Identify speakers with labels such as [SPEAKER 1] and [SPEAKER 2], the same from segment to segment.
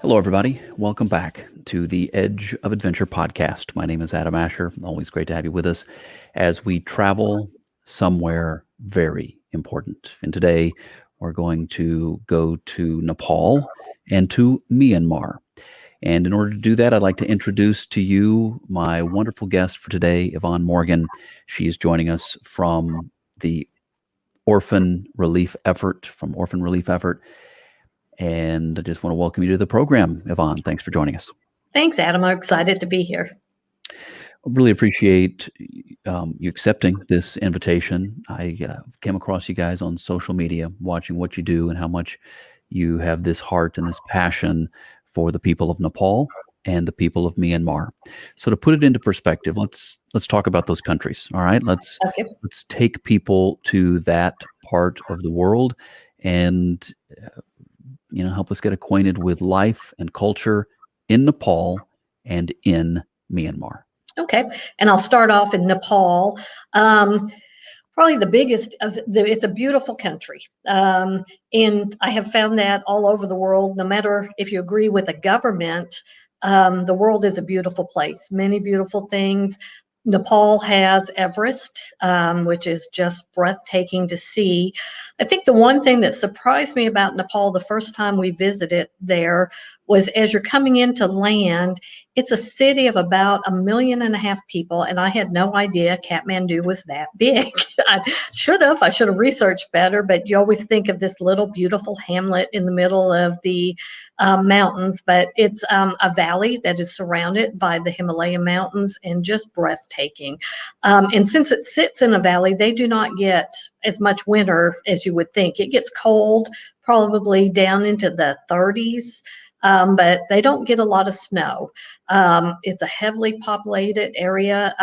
[SPEAKER 1] Hello, everybody. Welcome back to the Edge of Adventure podcast. My name is Adam Asher. Always great to have you with us as we travel somewhere very important. And today we're going to go to Nepal and to Myanmar. And in order to do that, I'd like to introduce to you my wonderful guest for today, Yvonne Morgan. She's joining us from the Orphan Relief Effort. And I just want to welcome you to the program, Yvonne. Thanks for joining us.
[SPEAKER 2] Thanks, Adam. I'm excited to be here.
[SPEAKER 1] I really appreciate you accepting this invitation. I came across you guys on social media, watching what you do and how much you have this heart and this passion for the people of Nepal and the people of Myanmar. So to put it into perspective, let's talk about those countries. All right, let's take people to that part of the world and help us get acquainted with life and culture in Nepal and in Myanmar.
[SPEAKER 2] Okay, and I'll start off in Nepal. Probably the biggest it's a beautiful country. And I have found that all over the world, no matter if you agree with a government, the world is a beautiful place, many beautiful things. Nepal has Everest, which is just breathtaking to see. I think the one thing that surprised me about Nepal the first time we visited there was as you're coming into land, it's a city of about 1.5 million people, and I had no idea Kathmandu was that big. I should have researched better, but you always think of this little beautiful hamlet in the middle of the mountains, but it's a valley that is surrounded by the Himalayan mountains and just breathtaking. And since it sits in a valley, they do not get as much winter as you would think. It gets cold, probably down into the 30s. But they don't get a lot of snow. It's a heavily populated area.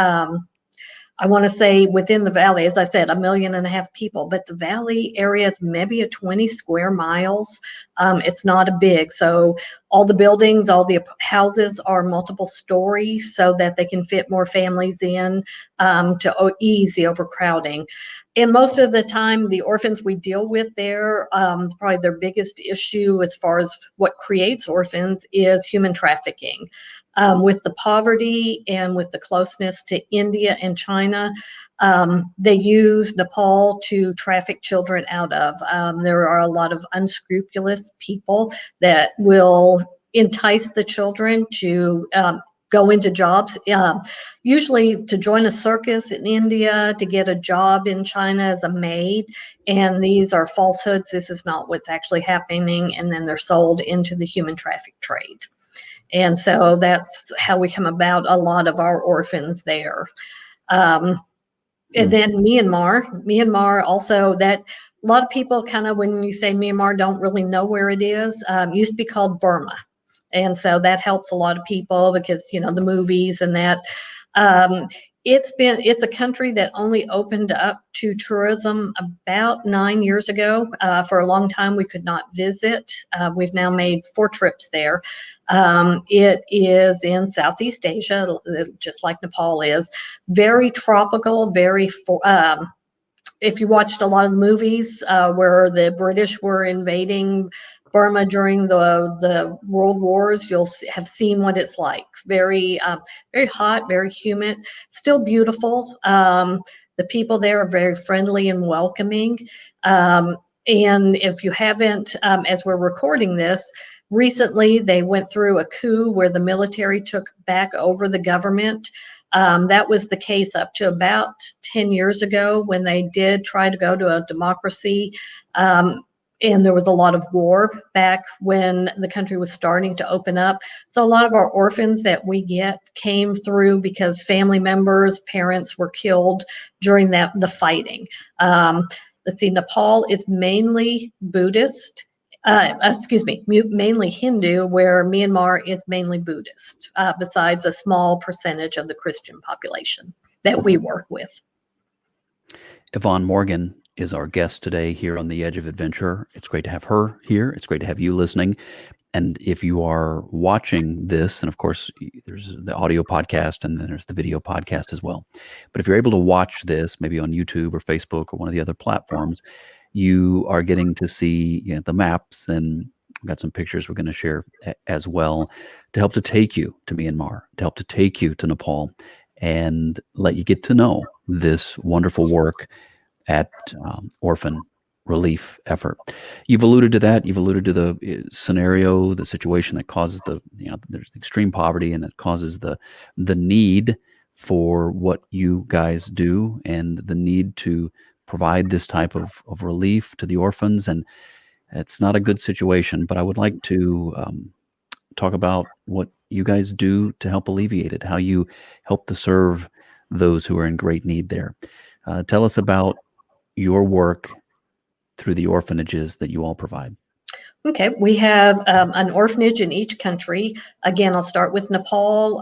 [SPEAKER 2] I want to say within the valley, as I said, 1.5 million people, but the valley area is maybe a 20 square miles. It's not a big, so all the buildings, all the houses are multiple stories so that they can fit more families in to ease the overcrowding. And most of the time, the orphans we deal with there, probably their biggest issue as far as what creates orphans is human trafficking. With the poverty and with the closeness to India and China, they use Nepal to traffic children out of. There are a lot of unscrupulous people that will entice the children to go into jobs, usually to join a circus in India, to get a job in China as a maid. And these are falsehoods. This is not what's actually happening. And then they're sold into the human traffic trade. And so that's how we come about a lot of our orphans there. And then Myanmar also, that a lot of people kind of, when you say Myanmar, don't really know where it is. Used to be called Burma. And so that helps a lot of people because, the movies and that. It's a country that only opened up to tourism about 9 years ago. For a long time, we could not visit. We've now made 4 trips there. It is in Southeast Asia, just like Nepal is. Very tropical, if you watched a lot of the movies where the British were invading Burma during the World Wars, you'll have seen what it's like. Very, very hot, very humid, still beautiful. The people there are very friendly and welcoming. And if you haven't, as we're recording this, recently they went through a coup where the military took back over the government. That was the case up to about 10 years ago when they did try to go to a democracy. And there was a lot of war back when the country was starting to open up. So a lot of our orphans that we get came through because family members, parents were killed during the fighting. Let's see, Nepal is mainly Buddhist. Mainly Hindu, where Myanmar is mainly Buddhist, besides a small percentage of the Christian population that we work with.
[SPEAKER 1] Yvonne Morgan is our guest today here on the Edge of Adventure. It's great to have her here. It's great to have you listening. And if you are watching this, and of course, there's the audio podcast and then there's the video podcast as well. But if you're able to watch this, maybe on YouTube or Facebook or one of the other platforms, you are getting to see the maps and I've got some pictures we're going to share as well to help to take you to Myanmar, to help to take you to Nepal, and let you get to know this wonderful work at Orphan relief effort. You've alluded to that. You've alluded to the scenario, the situation that causes there's extreme poverty and that causes the need for what you guys do and the need to provide this type of relief to the orphans. And it's not a good situation, but I would like to talk about what you guys do to help alleviate it, how you help to serve those who are in great need there. Tell us about your work through the orphanages that you all provide.
[SPEAKER 2] Okay, we have an orphanage in each country. Again, I'll start with Nepal.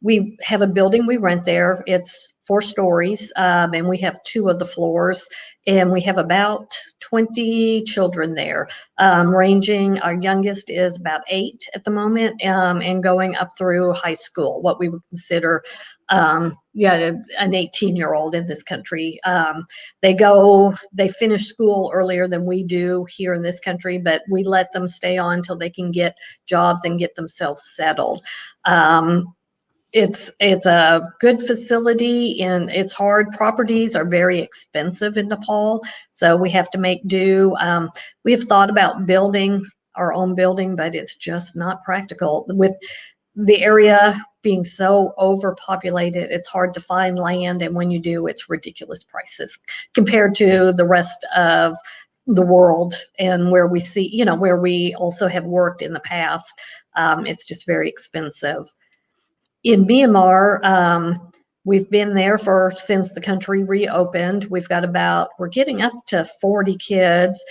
[SPEAKER 2] We have a building we rent there. It's 4 stories, and we have 2 of the floors, and we have about 20 children there, ranging. Our youngest is about 8 at the moment, and going up through high school, what we would consider, yeah, an 18-year-old in this country. They finish school earlier than we do here in this country, but we let them stay on until they can get jobs and get themselves settled. It's a good facility, and it's hard. Properties are very expensive in Nepal, so we have to make do. We have thought about building our own building, but it's just not practical. With the area being so overpopulated, it's hard to find land, and when you do, it's ridiculous prices compared to the rest of the world, and where we see, where we also have worked in the past. It's just very expensive. In Myanmar, we've been there since the country reopened. We're getting up to 40 kids.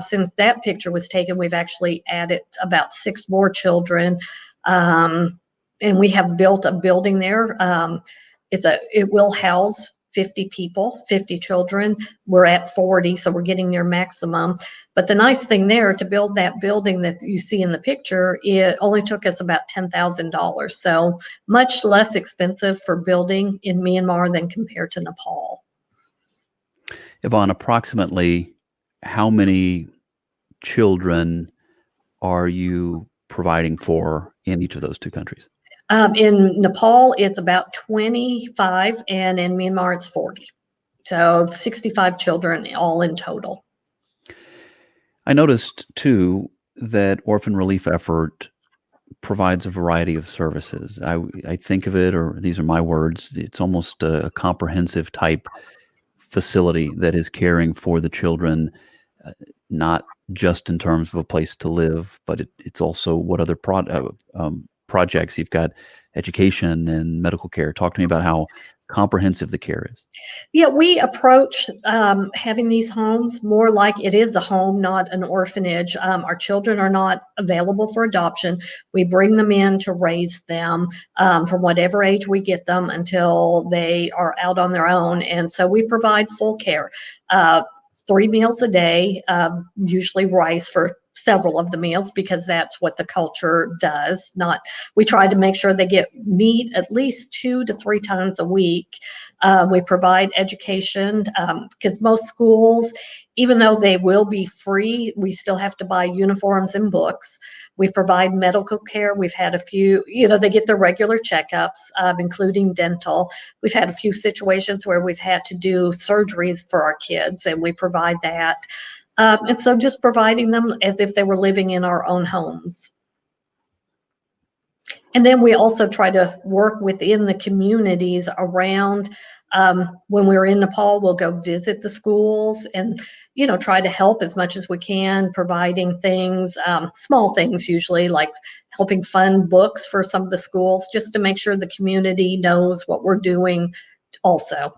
[SPEAKER 2] Since that picture was taken, we've actually added about 6 more children. And we have built a building there. It will house 50 people, 50 children. We're at 40, so we're getting near maximum. But the nice thing there, to build that building that you see in the picture, it only took us about $10,000. So much less expensive for building in Myanmar than compared to Nepal.
[SPEAKER 1] Yvonne, approximately how many children are you providing for in each of those 2 countries?
[SPEAKER 2] In Nepal, it's about 25, and in Myanmar, it's 40. So 65 children all in total.
[SPEAKER 1] I noticed too that Orphan Relief Effort provides a variety of services. I think of it, or these are my words, it's almost a comprehensive type facility that is caring for the children, not just in terms of a place to live, but it's also what other projects. You've got education and medical care. Talk to me about how comprehensive the care is.
[SPEAKER 2] Yeah, we approach having these homes more like it is a home, not an orphanage. Our children are not available for adoption. We bring them in to raise them from whatever age we get them until they are out on their own. And so we provide full care. 3 meals a day, usually rice for several of the meals, because that's what the culture does. We try to make sure they get meat at least 2 to 3 times a week. We provide education, because most schools, even though they will be free, we still have to buy uniforms and books. We provide medical care. We've had a few, they get their regular checkups, including dental. We've had a few situations where we've had to do surgeries for our kids, and we provide that. And so just providing them as if they were living in our own homes. And then we also try to work within the communities around. When we're in Nepal, we'll go visit the schools and, try to help as much as we can, providing things, small things usually, like helping fund books for some of the schools, just to make sure the community knows what we're doing also.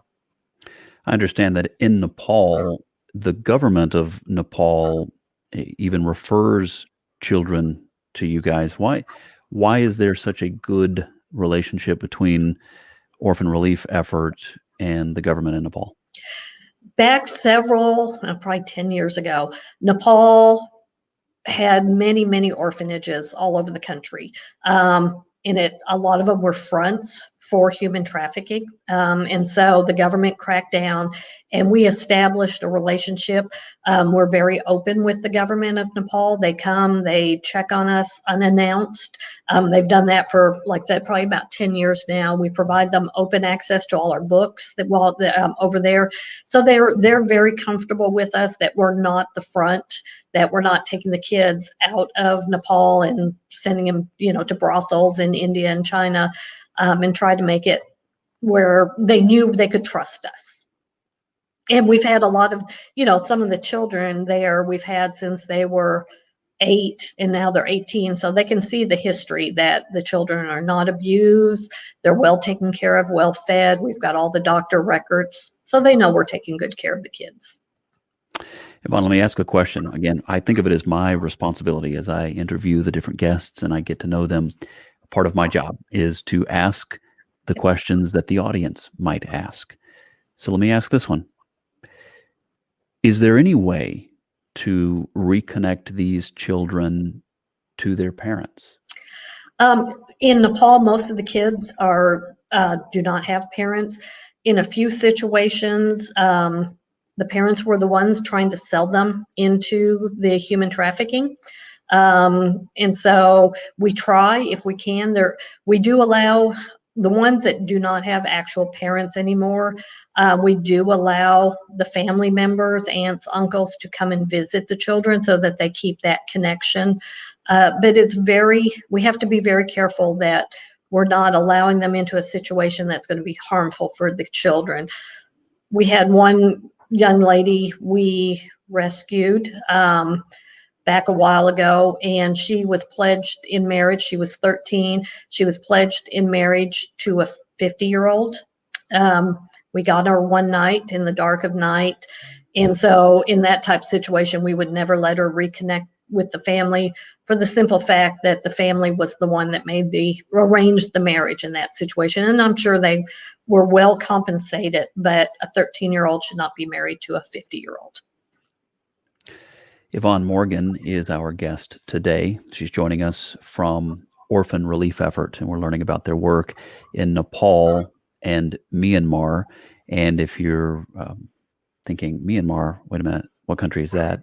[SPEAKER 1] I understand that in Nepal, the government of Nepal even refers children to you guys. Why is there such a good relationship between Orphan Relief Effort and the government in Nepal?
[SPEAKER 2] Back probably 10 years ago, Nepal had many, many orphanages all over the country. A lot of them were fronts for human trafficking. And so the government cracked down, and we established a relationship. We're very open with the government of Nepal. They come, they check on us unannounced. They've done that for, like I said, probably about 10 years now. We provide them open access to all our books that over there. So they're very comfortable with us, that we're not the front, that we're not taking the kids out of Nepal and sending them, to brothels in India and China, and try to make it where they knew they could trust us. And we've had a lot of, some of the children there we've had since they were 8 and now they're 18. So they can see the history, that the children are not abused. They're well taken care of, well fed. We've got all the doctor records. So they know we're taking good care of the kids.
[SPEAKER 1] Yvonne, let me ask a question. Again, I think of it as my responsibility as I interview the different guests and I get to know them. Part of my job is to ask the questions that the audience might ask. So let me ask this one. Is there any way to reconnect these children to their parents?
[SPEAKER 2] In Nepal, most of the kids do not have parents. In a few situations, the parents were the ones trying to sell them into the human trafficking. And so we try, if we can. We do allow the ones that do not have actual parents anymore. We do allow the family members, aunts, uncles, to come and visit the children so that they keep that connection. But we have to be very careful that we're not allowing them into a situation that's going to be harmful for the children. We had one young lady we rescued back a while ago, and she was pledged in marriage. She was 13. She was pledged in marriage to a 50-year-old. We got her one night in the dark of night. And so in that type of situation, we would never let her reconnect with the family, for the simple fact that the family was the one that arranged the marriage in that situation. And I'm sure they were well compensated, but a 13-year-old should not be married to a 50-year-old.
[SPEAKER 1] Yvonne Morgan is our guest today. She's joining us from Orphan Relief Effort, and we're learning about their work in Nepal and Myanmar. And if you're thinking, Myanmar, wait a minute, what country is that?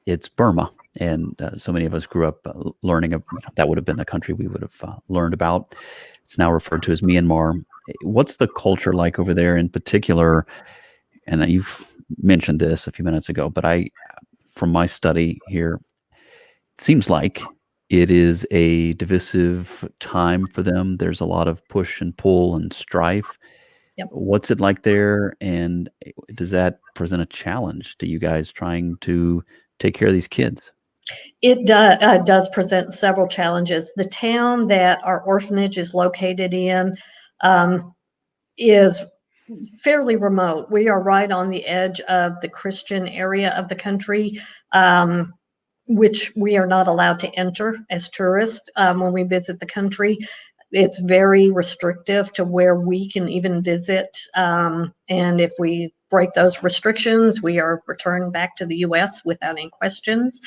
[SPEAKER 1] It's Burma. And so many of us grew up learning that would have been the country we would have learned about. It's now referred to as Myanmar. What's the culture like over there in particular? And you've mentioned this a few minutes ago, but from my study here, it seems like it is a divisive time for them. There's a lot of push and pull and strife.
[SPEAKER 2] Yep.
[SPEAKER 1] What's it like there? And does that present a challenge to you guys trying to take care of these kids?
[SPEAKER 2] It does present several challenges. The town that our orphanage is located in is fairly remote. We are right on the edge of the Christian area of the country, which we are not allowed to enter as tourists when we visit the country. It's very restrictive to where we can even visit. And if we break those restrictions, we are returned back to the U.S. without any questions.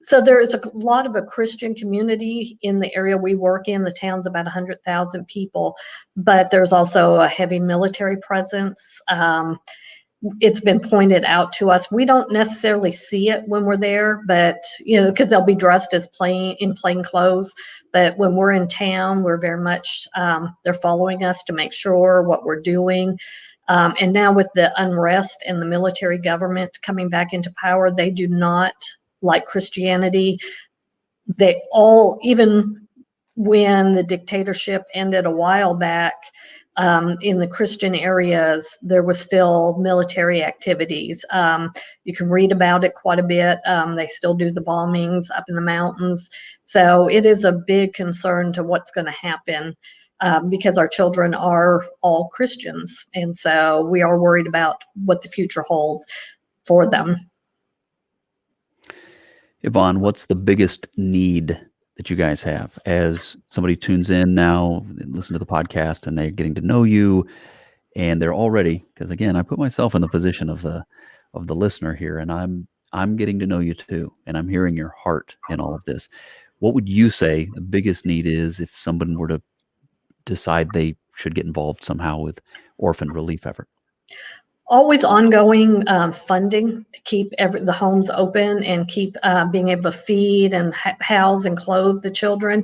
[SPEAKER 2] So there is a lot of a Christian community in the area we work in. The town's about 100,000 people, but there's also a heavy military presence. It's been pointed out to us. We don't necessarily see it when we're there, but because they'll be dressed as in plain clothes. But when we're in town, we're very much they're following us to make sure what we're doing. And now with the unrest and the military government coming back into power, they do not like Christianity. They all, even when the dictatorship ended a while back, in the Christian areas, there was still military activities. You can read about it quite a bit. They still do the bombings up in the mountains. So it is a big concern to what's going to happen because our children are all Christians. And so we are worried about what the future holds for them.
[SPEAKER 1] Yvonne, what's the biggest need that you guys have as somebody tunes in now and listen to the podcast and they're getting to know you and they're already, because again, I put myself in the position of the listener here, and I'm getting to know you too, and I'm hearing your heart in all of this. What would you say the biggest need is if someone were to decide they should get involved somehow with orphan relief effort?
[SPEAKER 2] Always ongoing funding to keep the homes open and keep being able to feed and house and clothe the children.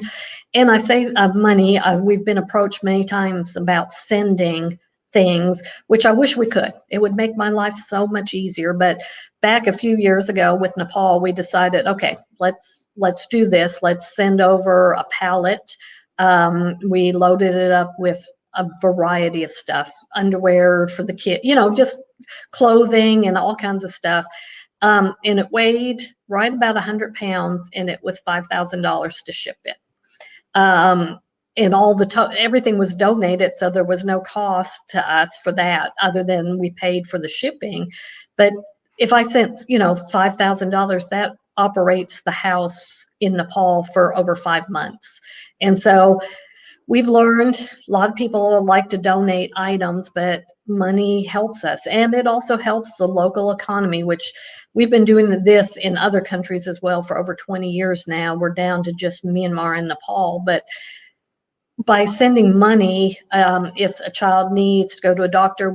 [SPEAKER 2] And I say money. We've been approached many times about sending things, which I wish we could. It would make my life so much easier. But back a few years ago with Nepal, we decided, okay, let's do this. Let's send over a pallet. We loaded it up with a variety of stuff, underwear for the kid, just clothing and all kinds of stuff. And it weighed right about 100 pounds, and it was $5,000 to ship it. And everything was donated, so there was no cost to us for that other than we paid for the shipping. But if I sent, $5,000, that operates the house in Nepal for over 5 months. And so we've learned a lot of people like to donate items, but money helps us. And it also helps the local economy, which we've been doing this in other countries as well for over 20 years now. We're down to just Myanmar and Nepal. But by sending money, if a child needs to go to a doctor,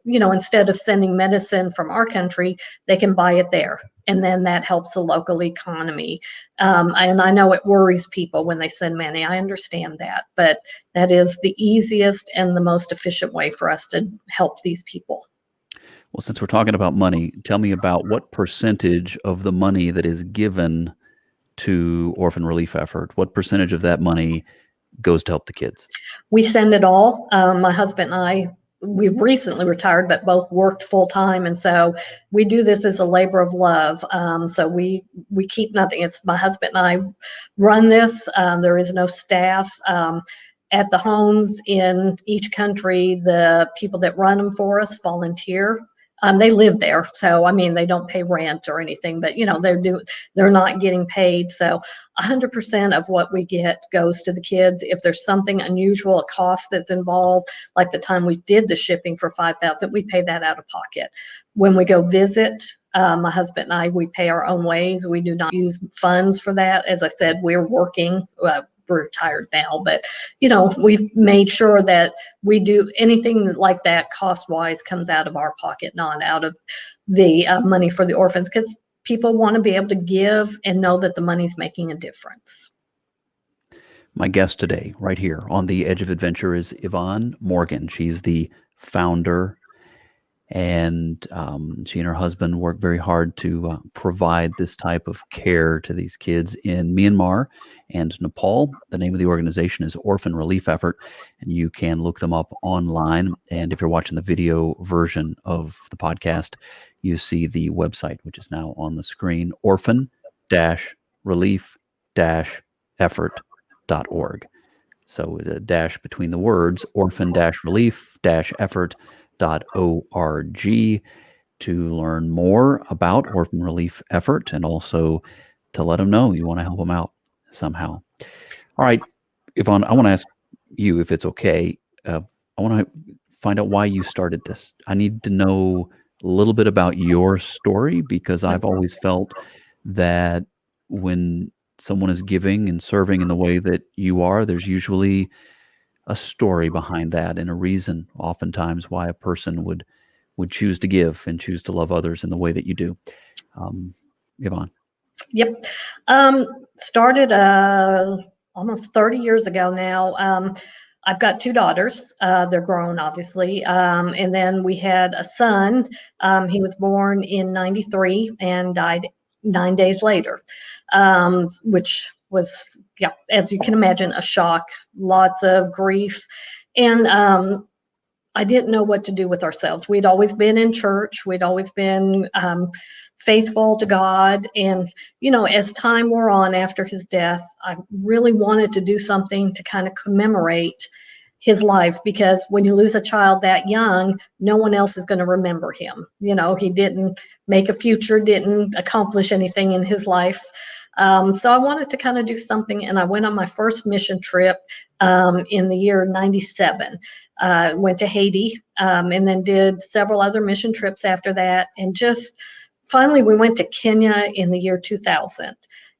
[SPEAKER 2] instead of sending medicine from our country, they can buy it there. And then that helps the local economy. And I know it worries people when they send money. I understand that. But that is the easiest and the most efficient way for us to help these people.
[SPEAKER 1] Well, since we're talking about money, tell me about what percentage of the money that is given to orphan relief effort, what percentage of that money goes to help the kids?
[SPEAKER 2] We send it all. My husband and I, we've recently retired, but both worked full time, and so we do this as a labor of love. So we keep nothing. It's my husband and I run this. There is no staff. At the homes in each country, the people that run them for us volunteer. They live there, so I mean they don't pay rent or anything, but they're not getting paid. So 100% of what we get goes to the kids. If there's something unusual, a cost that's involved, like the time we did the shipping for 5,000, we pay that out of pocket. When we go visit, my husband and I, we pay our own way. We do not use funds for that. As I said, we're working. We're retired now, but we've made sure that we do anything like that cost wise comes out of our pocket, not out of the money for the orphans, because people want to be able to give and know that the money's making a difference.
[SPEAKER 1] My guest today, right here on the Edge of Adventure, is Yvonne Morgan. She's the founder, and she and her husband work very hard to provide this type of care to these kids in Myanmar and Nepal. The name of the organization is Orphan Relief Effort, and you can look them up online. And if you're watching the video version of the podcast, you see the website, which is now on the screen, orphan-relief-effort.org. So the dash between the words, orphan-relief-effort.org, to learn more about Orphan Relief Effort and also to let them know you want to help them out somehow. All right, Yvonne, I want to ask you if it's okay. I want to find out why you started this. I need to know a little bit about your story, because I've always felt that when someone is giving and serving in the way that you are, there's usually a story behind that and a reason oftentimes why a person would choose to give and choose to love others in the way that you do. Yvonne.
[SPEAKER 2] Yep. Started almost 30 years ago now. I've got 2 daughters. They're grown, obviously. And then we had a son. He was born in 93 and died 9 days later, which was, yeah, as you can imagine, a shock, lots of grief. And I didn't know what to do with ourselves. We'd always been in church. We'd always been faithful to God. And, as time wore on after his death, I really wanted to do something to kind of commemorate his life, because when you lose a child that young, no one else is going to remember him. He didn't make a future, didn't accomplish anything in his life. So I wanted to kind of do something, and I went on my first mission trip in the year 97. Went to Haiti, and then did several other mission trips after that. And just finally, we went to Kenya in the year 2000.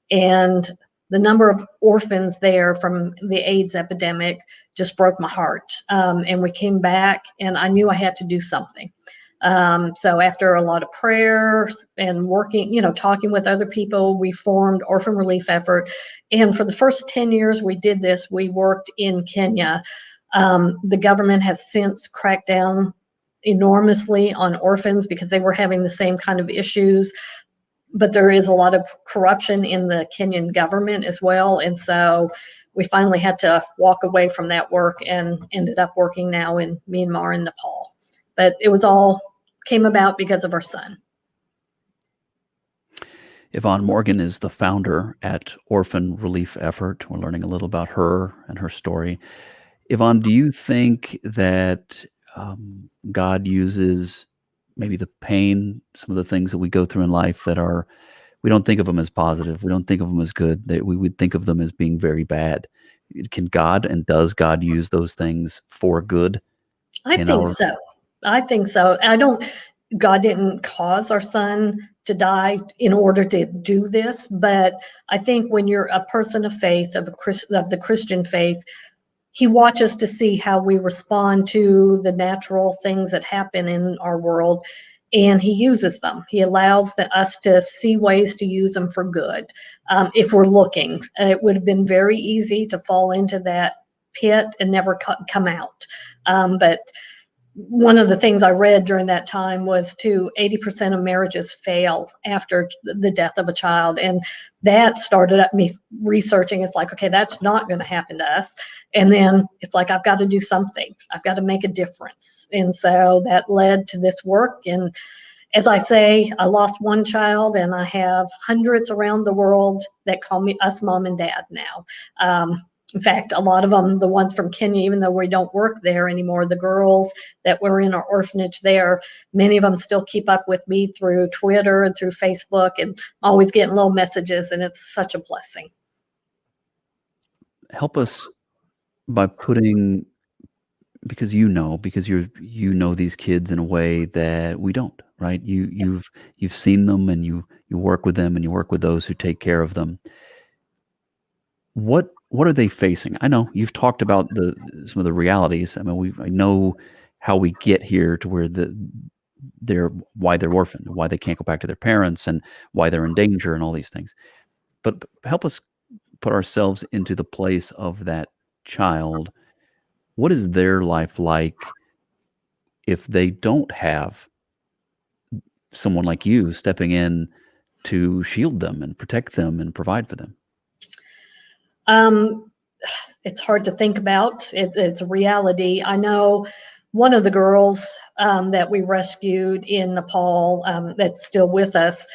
[SPEAKER 2] And the number of orphans there from the AIDS epidemic just broke my heart. And we came back, and I knew I had to do something. So after a lot of prayers and working, talking with other people, we formed Orphan Relief Effort. And for the first 10 years we did this, we worked in Kenya. The government has since cracked down enormously on orphans because they were having the same kind of issues. But there is a lot of corruption in the Kenyan government as well. And so we finally had to walk away from that work and ended up working now in Myanmar and Nepal. But it was all came about because of our son.
[SPEAKER 1] Yvonne Morgan is the founder at Orphan Relief Effort. We're learning a little about her and her story. Yvonne, do you think that God uses maybe the pain, some of the things that we go through in life that are, we don't think of them as positive, we don't think of them as good, that we would think of them as being very bad? Can God, and does God use those things for good
[SPEAKER 2] I
[SPEAKER 1] in
[SPEAKER 2] think
[SPEAKER 1] our?
[SPEAKER 2] so. God didn't cause our son to die in order to do this, but I think when you're a person of faith, of the Christian faith, he watches to see how we respond to the natural things that happen in our world, and he uses them. He allows us to see ways to use them for good, if we're looking. It would have been very easy to fall into that pit and never come out. But one of the things I read during that time was 80% of marriages fail after the death of a child. And that started up me researching. It's like, okay, that's not going to happen to us. And then it's like, I've got to do something. I've got to make a difference. And so that led to this work. And as I say, I lost one child, and I have hundreds around the world that call us mom and dad now. In fact, a lot of them, the ones from Kenya, even though we don't work there anymore, the girls that were in our orphanage there, many of them still keep up with me through Twitter and through Facebook, and always getting little messages, and it's such a blessing.
[SPEAKER 1] Help us by putting, because you know these kids in a way that we don't, right? You've seen them, and you work with them, and you work with those who take care of them. What are they facing? I know you've talked about some of the realities. I mean, I know how we get here to where why they're orphaned, why they can't go back to their parents, and why they're in danger, and all these things. But help us put ourselves into the place of that child. What is their life like if they don't have someone like you stepping in to shield them and protect them and provide for them?
[SPEAKER 2] It's hard to think about. It's a reality. I know one of the girls that we rescued in Nepal, that's still with us.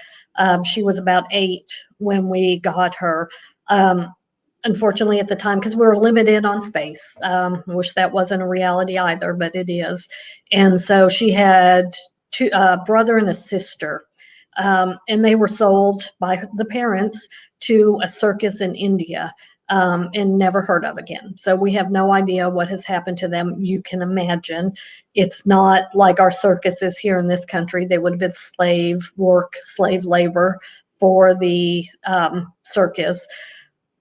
[SPEAKER 2] She was about 8 when we got her. Unfortunately, at the time, because we were limited on space, I wish that wasn't a reality either, but it is. And so she had a brother and a sister, and they were sold by the parents to a circus in India, and never heard of again. So we have no idea what has happened to them. You can imagine. It's not like our circuses here in this country. They would have been slave labor for the circus.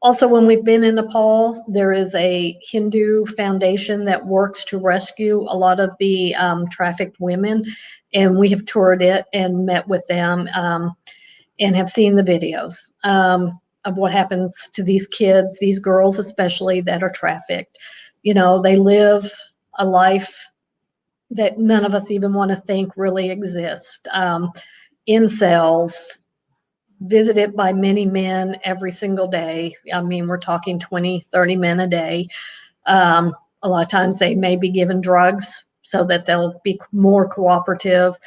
[SPEAKER 2] Also, when we've been in Nepal, there is a Hindu foundation that works to rescue a lot of the trafficked women, and we have toured it and met with them, and have seen the videos of what happens to these kids, these girls especially, that are trafficked. They live a life that none of us even want to think really exists. Incels, visited by many men every single day. I mean, we're talking 20, 30 men a day. A lot of times they may be given drugs so that they'll be more cooperative.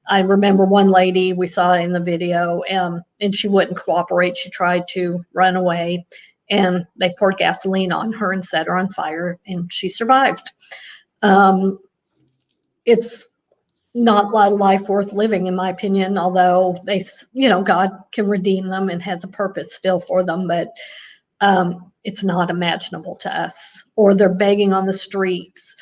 [SPEAKER 2] I remember one lady we saw in the video, and she wouldn't cooperate. She tried to run away, and they poured gasoline on her and set her on fire, and she survived. It's not a life worth living, in my opinion, although God can redeem them and has a purpose still for them, but it's not imaginable to us. Or they're begging on the streets.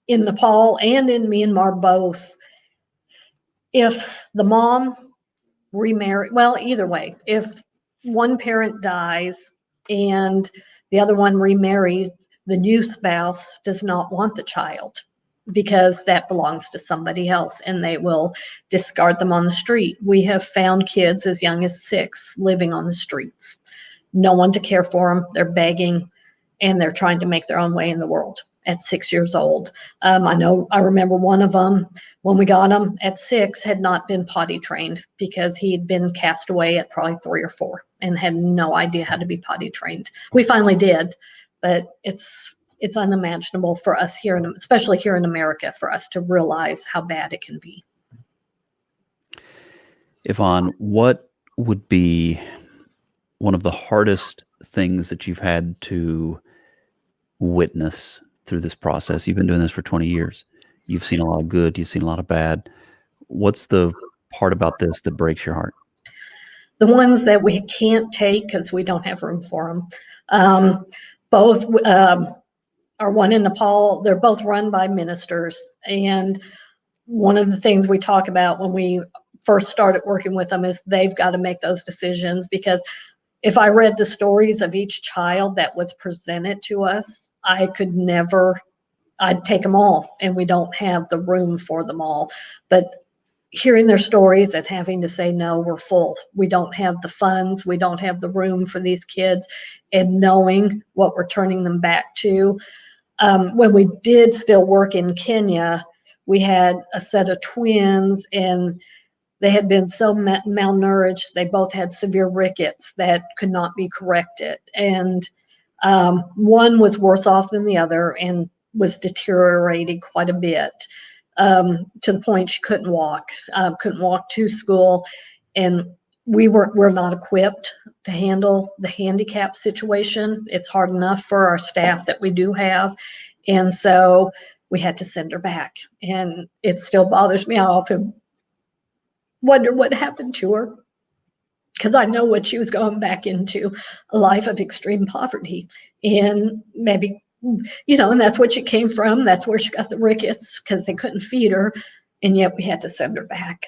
[SPEAKER 2] In Nepal and in Myanmar both, if the mom remarry, well, either way, if one parent dies and the other one remarries, the new spouse does not want the child because that belongs to somebody else and they will discard them on the street. We have found kids as young as 6 living on the streets. No one to care for them. They're begging and they're trying to make their own way in the world at 6 years old. I remember one of them when we got him at 6 had not been potty trained because he'd been cast away at probably 3 or 4 and had no idea how to be potty trained. We finally did, but it's unimaginable for us here, especially here in America, for us to realize how bad it can be.
[SPEAKER 1] Yvonne, what would be one of the hardest things that you've had to witness through this process? You've been doing this for 20 years. You've seen a lot of good, you've seen a lot of bad. What's the part about this that breaks your heart?
[SPEAKER 2] The ones that we can't take because we don't have room for them. Both are one in Nepal. They're both run by ministers. And one of the things we talk about when we first started working with them is they've got to make those decisions, because if I read the stories of each child that was presented to us, I'd take them all, and we don't have the room for them all. But hearing their stories and having to say, no, we're full. We don't have the funds. We don't have the room for these kids, and knowing what we're turning them back to. When we did still work in Kenya, we had a set of twins, and they had been so malnourished. They both had severe rickets that could not be corrected. And one was worse off than the other and was deteriorating quite a bit, to the point she couldn't walk to school. And we're not equipped to handle the handicap situation. It's hard enough for our staff that we do have. And so we had to send her back. And it still bothers me. I often wonder what happened to her, because I know what she was going back into, a life of extreme poverty. And maybe, and that's what she came from. That's where she got the rickets, because they couldn't feed her. And yet we had to send her back.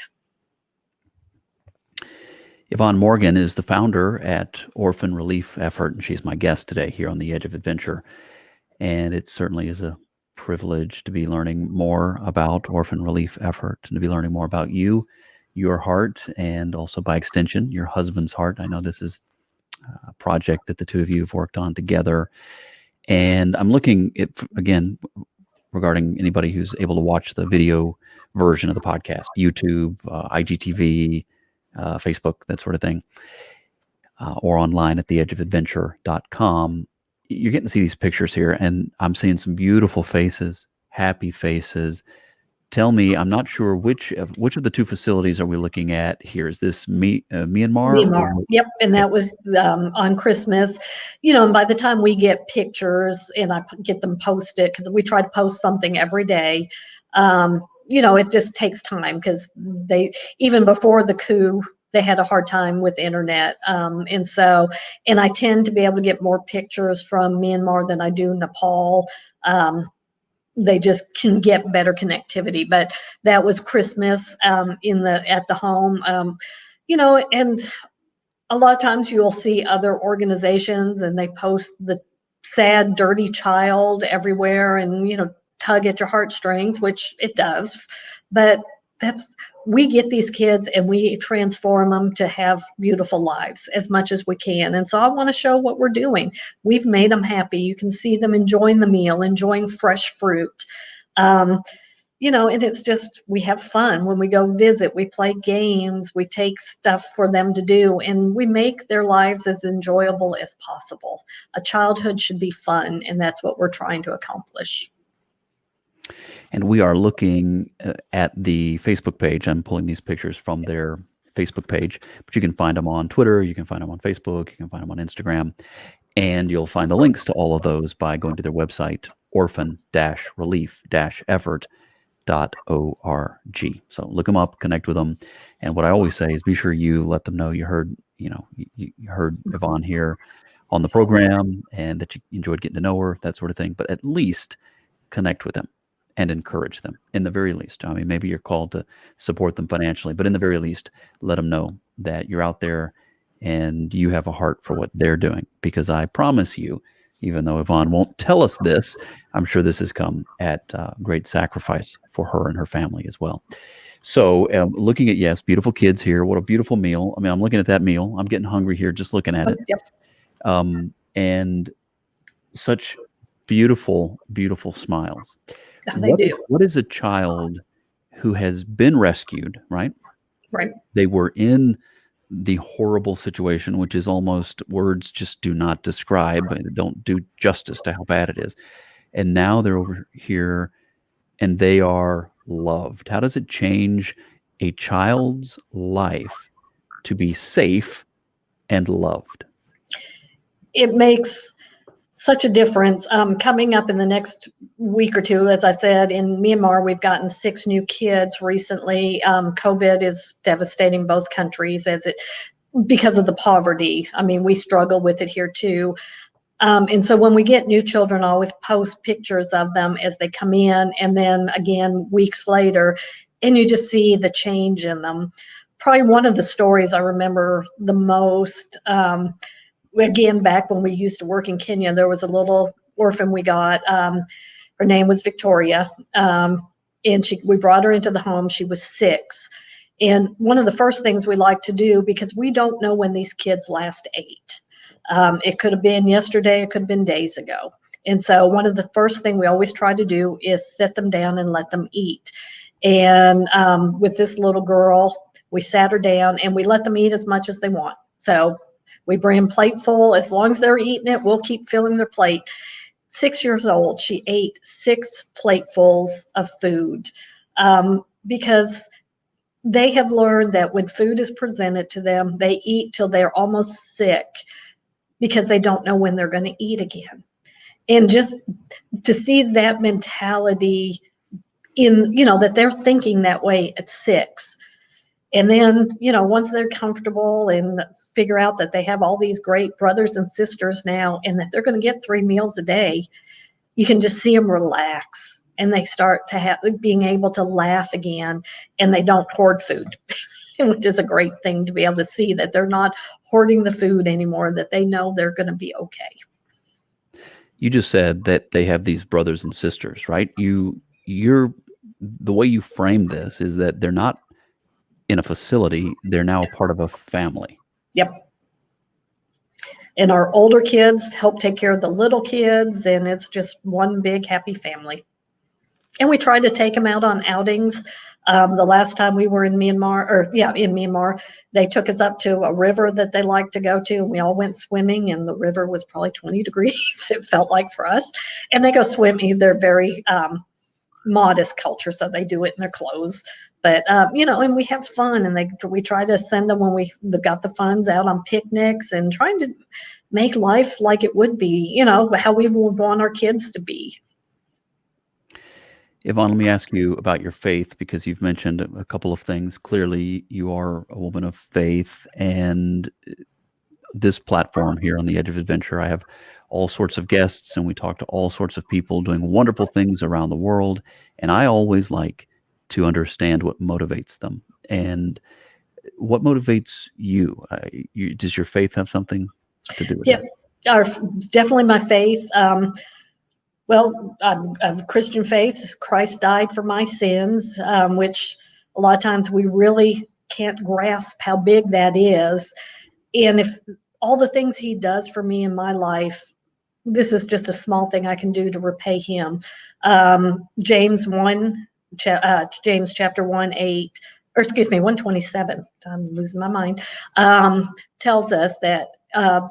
[SPEAKER 1] Yvonne Morgan is the founder at Orphan Relief Effort, and she's my guest today here on The Edge of Adventure. And it certainly is a privilege to be learning more about Orphan Relief Effort and to be learning more about you, your heart, and also by extension, your husband's heart. I know this is a project that the two of you have worked on together. And I'm looking at, again, regarding anybody who's able to watch the video version of the podcast, YouTube, IGTV, Facebook, that sort of thing, or online at theedgeofadventure.com. You're getting to see these pictures here, and I'm seeing some beautiful faces, happy faces. Tell me, I'm not sure which of the two facilities are we looking at here? Is this Myanmar?
[SPEAKER 2] Myanmar. Yep, and that was on Christmas. And by the time we get pictures and I get them posted, because we try to post something every day, it just takes time, because even before the coup, they had a hard time with internet. And I tend to be able to get more pictures from Myanmar than I do Nepal. They just can get better connectivity. But that was Christmas at the home. And a lot of times you'll see other organizations and they post the sad, dirty child everywhere and, tug at your heartstrings, which it does. But we get these kids and we transform them to have beautiful lives as much as we can. And so I want to show what we're doing. We've made them happy. You can see them enjoying the meal, enjoying fresh fruit. And it's just, we have fun when we go visit, we play games, we take stuff for them to do, and we make their lives as enjoyable as possible. A childhood should be fun, and that's what we're trying to accomplish.
[SPEAKER 1] And we are looking at the Facebook page. I'm pulling these pictures from their Facebook page, but you can find them on Twitter, you can find them on Facebook, you can find them on Instagram, and you'll find the links to all of those by going to their website, orphan-relief-effort.org. So look them up, connect with them. And what I always say is be sure you let them know you heard Yvonne here on the program and that you enjoyed getting to know her, that sort of thing. But at least connect with them and encourage them, in the very least. I mean, maybe you're called to support them financially, but in the very least, let them know that you're out there and you have a heart for what they're doing, because I promise you, even though Yvonne won't tell us this, I'm sure this has come at great sacrifice for her and her family as well. So, looking at, yes, beautiful kids here. What a beautiful meal. I mean, I'm looking at that meal. I'm getting hungry here just looking at it.
[SPEAKER 2] Yep.
[SPEAKER 1] And such beautiful, beautiful smiles.
[SPEAKER 2] They do.
[SPEAKER 1] What is a child who has been rescued, right?
[SPEAKER 2] Right.
[SPEAKER 1] They were in the horrible situation, which is almost words just do not describe, don't do justice to how bad it is. And now they're over here and they are loved. How does it change a child's life to be safe and loved?
[SPEAKER 2] It makes such a difference. Coming up in the next week or two, as I said, in Myanmar, we've gotten 6 new kids recently. COVID is devastating both countries because of the poverty. I mean, we struggle with it here too. And so when we get new children, I always post pictures of them as they come in, and then again weeks later, and you just see the change in them. Probably one of the stories I remember the most, again, back when we used to work in Kenya, there was a little orphan we got. Her name was Victoria, and we brought her into the home. She was 6. And one of the first things we like to do, because we don't know when these kids last ate. It could have been yesterday, it could have been days ago. And so one of the first thing we always try to do is sit them down and let them eat. And with this little girl, we sat her down and we let them eat as much as they want. So we bring them plate full. As long as they're eating it, we'll keep filling their plate. 6 years old, she ate 6 platefuls of food, because they have learned that when food is presented to them, they eat till they're almost sick because they don't know when they're going to eat again. And just to see that mentality that they're thinking that way at 6. And then, once they're comfortable and figure out that they have all these great brothers and sisters now, and that they're going to get 3 meals a day, you can just see them relax, and they start to being able to laugh again, and they don't hoard food, which is a great thing to be able to see that they're not hoarding the food anymore, that they know they're going to be okay.
[SPEAKER 1] You just said that they have these brothers and sisters, right? You're the way you frame this is that they're not in a facility, they're now a part of a family.
[SPEAKER 2] Yep. And our older kids help take care of the little kids, and it's just one big happy family. And we try to take them out on outings. The last time we were in Myanmar, they took us up to a river that they like to go to, and we all went swimming, and the river was probably 20 degrees, it felt like for us. And they go swimming. They're very modest culture, so they do it in their clothes. But and we have fun, and we try to send them when we got the funds out on picnics and trying to make life like it would be, how we would want our kids to be.
[SPEAKER 1] Yvonne, let me ask you about your faith, because you've mentioned a couple of things. Clearly, you are a woman of faith, and this platform here on the Edge of Adventure, I have all sorts of guests, and we talk to all sorts of people doing wonderful things around the world. And I always like to understand what motivates them. And what motivates you? Does your faith have something to do with it?
[SPEAKER 2] Yeah, definitely my faith. Well, I'm of Christian faith. Christ died for my sins, which a lot of times we really can't grasp how big that is. And if all the things he does for me in my life, this is just a small thing I can do to repay him. James chapter 1:8, or excuse me, 1:27. I'm losing my mind. Tells us that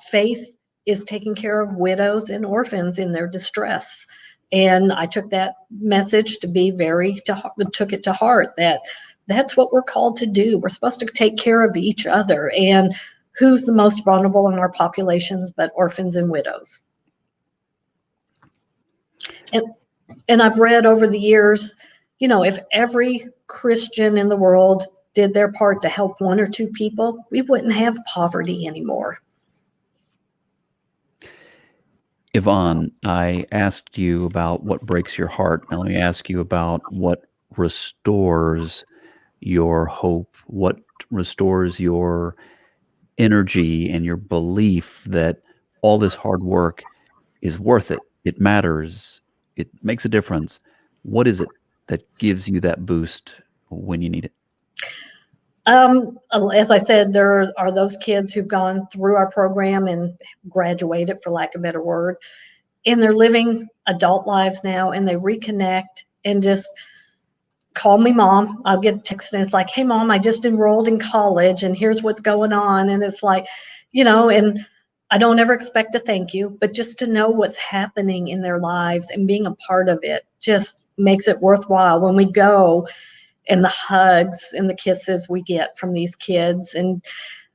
[SPEAKER 2] faith is taking care of widows and orphans in their distress. And I took that message to be took it to heart, that that's what we're called to do. We're supposed to take care of each other. And who's the most vulnerable in our populations but orphans and widows? And I've read over the years, if every Christian in the world did their part to help 1 or 2 people, we wouldn't have poverty anymore.
[SPEAKER 1] Yvonne, I asked you about what breaks your heart. Now let me ask you about what restores your hope, what restores your energy and your belief that all this hard work is worth it. It matters. It makes a difference. What is it that gives you that boost when you need it?
[SPEAKER 2] As I said, there are those kids who've gone through our program and graduated, for lack of a better word, and they're living adult lives now, and they reconnect and just call me mom. I'll get a text and it's like, hey mom, I just enrolled in college and here's what's going on. And it's like, and I don't ever expect a thank you, but just to know what's happening in their lives and being a part of it just makes it worthwhile when we go, and the hugs and the kisses we get from these kids. And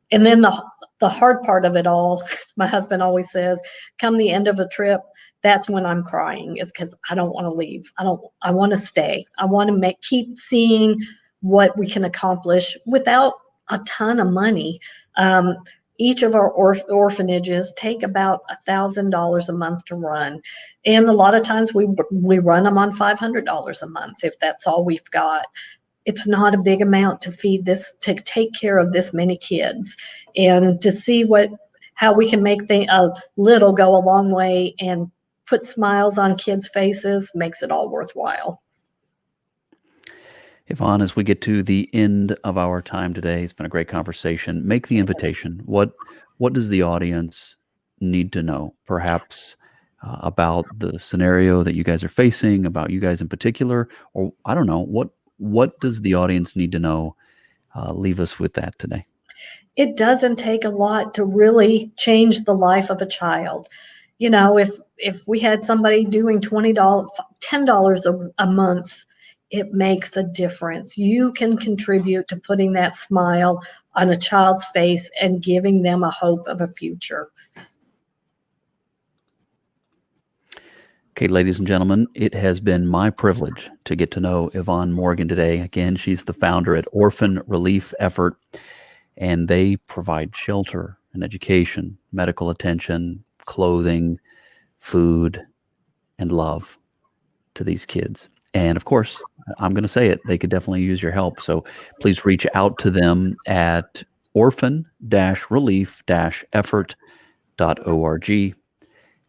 [SPEAKER 2] then the hard part of it all, as my husband always says, come the end of a trip, that's when I'm crying, is because I don't want to leave. I want to stay. I want to keep seeing what we can accomplish without a ton of money. Um, each of our orphanages take about $1,000 a month to run, and a lot of times we run them on $500 a month if that's all we've got. It's not a big amount to feed this, to take care of this many kids, and to see how we can make a little go a long way and put smiles on kids' faces makes it all worthwhile.
[SPEAKER 1] Yvonne, as we get to the end of our time today, it's been a great conversation. Make the invitation. What does the audience need to know, perhaps about the scenario that you guys are facing, about you guys in particular, or I don't know, what does the audience need to know? Leave us with that today.
[SPEAKER 2] It doesn't take a lot to really change the life of a child. If we had somebody doing $20, $10 a month, it makes a difference. You can contribute to putting that smile on a child's face and giving them a hope of a future.
[SPEAKER 1] Okay, ladies and gentlemen, it has been my privilege to get to know Yvonne Morgan today. Again, she's the founder at Orphan Relief Effort, and they provide shelter and education, medical attention, clothing, food, and love to these kids. And of course, I'm going to say it, they could definitely use your help. So please reach out to them at orphan-relief-effort.org,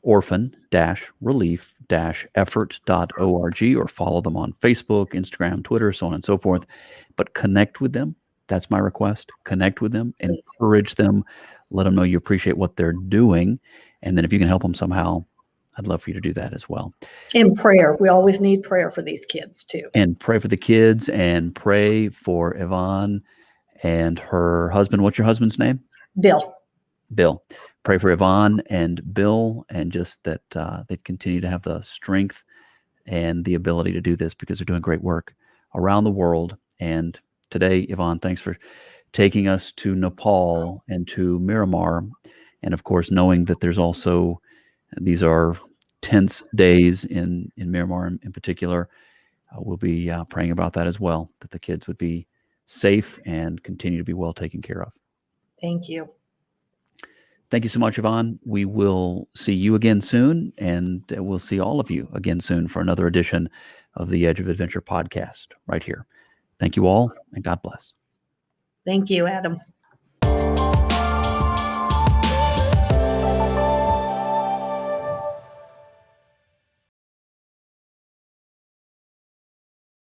[SPEAKER 1] orphan-relief-effort.org, or follow them on Facebook, Instagram, Twitter, so on and so forth. But connect with them. That's my request. Connect with them, encourage them, let them know you appreciate what they're doing. And then if you can help them somehow, I'd love for you to do that as well.
[SPEAKER 2] And prayer. We always need prayer for these kids too.
[SPEAKER 1] And pray for the kids and pray for Yvonne and her husband. What's your husband's name?
[SPEAKER 2] Bill.
[SPEAKER 1] Bill. Pray for Yvonne and Bill, and just that they continue to have the strength and the ability to do this, because they're doing great work around the world. And today, Yvonne, thanks for taking us to Nepal and to Myanmar. And of course, knowing that there's also, these are tense days in Myanmar in particular. We'll be praying about that as well, that the kids would be safe and continue to be well taken care of.
[SPEAKER 2] Thank you.
[SPEAKER 1] Thank you so much, Yvonne. We will see you again soon, and we'll see all of you again soon for another edition of the Edge of Adventure podcast right here. Thank you all, and God bless.
[SPEAKER 2] Thank you, Adam.